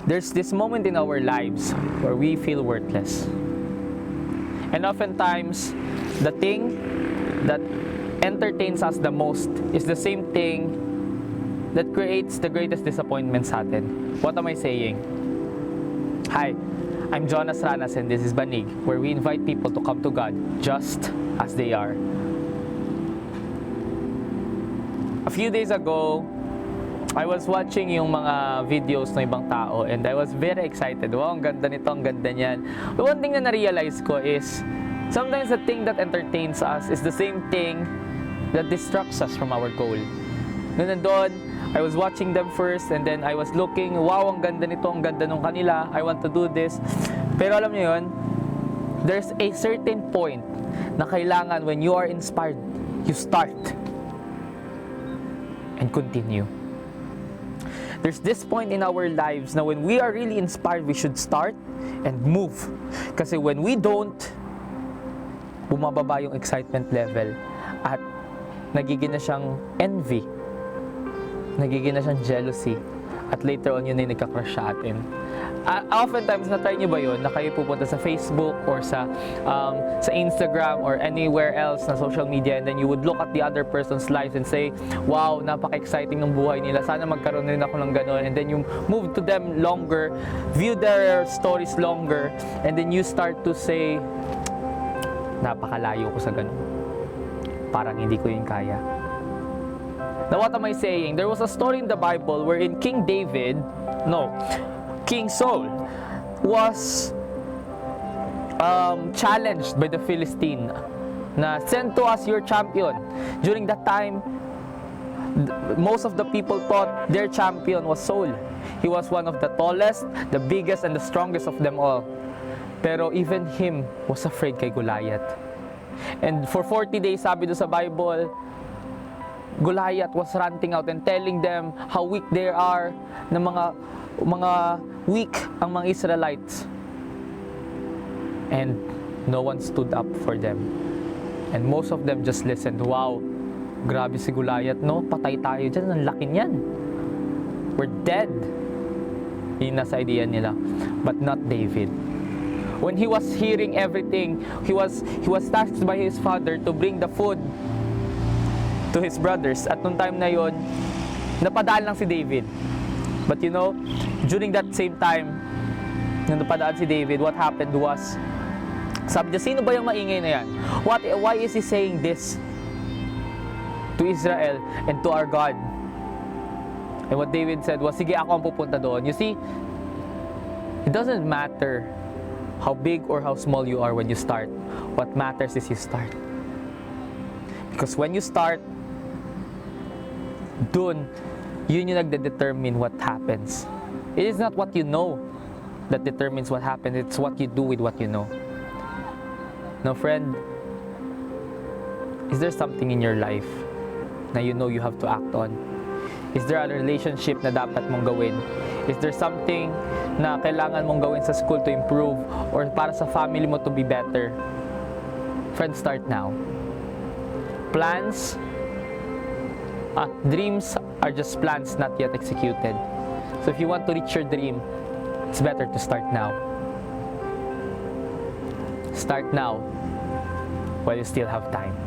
There's this moment in our lives where we feel worthless. And oftentimes, the thing that entertains us the most is the same thing that creates the greatest disappointment sa atin. What am I saying? Hi, I'm Jonas Ranas and this is Banig, where we invite people to come to God just as they are. A few days ago, I was watching yung mga videos ng ibang tao and I was very excited. Wow, ang ganda nito, ang ganda niyan. The one thing na na-realize ko is sometimes the thing that entertains us is the same thing that distracts us from our goal. Nandun, I was watching them first and then I was looking, wow, ang ganda nito, ang ganda nung kanila, I want to do this. Pero alam niyo yun, there's a certain point na kailangan when you are inspired, you start and continue. There's this point in our lives na when we are really inspired, we should start and move. Kasi when we don't, bumababa yung excitement level at nagiging na siyang envy, nagiging na siyang jealousy, at later on yun ay nagka-crush sa atin. Oftentimes, na-try nyo ba yun na kayo pupunta sa Facebook or sa Instagram or anywhere else na social media and then you would look at the other person's lives and say, wow, napaka-exciting ng buhay nila, sana magkaroon rin ako ng gano'n, and then you move to them longer, view their stories longer, and then you start to say, napakalayo ko sa gano'n, parang hindi ko yun kaya. Now what am I saying? There was a story in the Bible wherein King Saul was challenged by the Philistine na send to us your champion. During that time, most of the people thought their champion was Saul. He was one of the tallest, the biggest, and the strongest of them all. Pero even him was afraid kay Goliath. And for 40 days, sabi doon sa Bible, Goliath was ranting out and telling them how weak they are, na mga weak ang mga Israelites. And no one stood up for them. And most of them just listened. Wow, grabe si Goliath, no? Patay tayo dyan, ang laki niyan. We're dead. Yun nasa idea nila. But not David. When he was hearing everything, he was tasked by his father to bring the food to his brothers. At nung time na yon, napadaan lang si David. But you know, during that same time, nung napadaan si David, what happened was, sabi niya, sino ba yung maingay na yan? Why is he saying this to Israel and to our God? And what David said was, sige, ako ang pupunta doon. You see, it doesn't matter how big or how small you are when you start. What matters is you start. Because when you start, dun, yun yung nagde-determine what happens. It is not what you know that determines what happens. It's what you do with what you know. Now, friend, is there something in your life na you know you have to act on? Is there a relationship na dapat mong gawin? Is there something na kailangan mong gawin sa school to improve or para sa family mo to be better? Friend, start now. Dreams are just plans not yet executed. So if you want to reach your dream, it's better to start now. Start now while you still have time.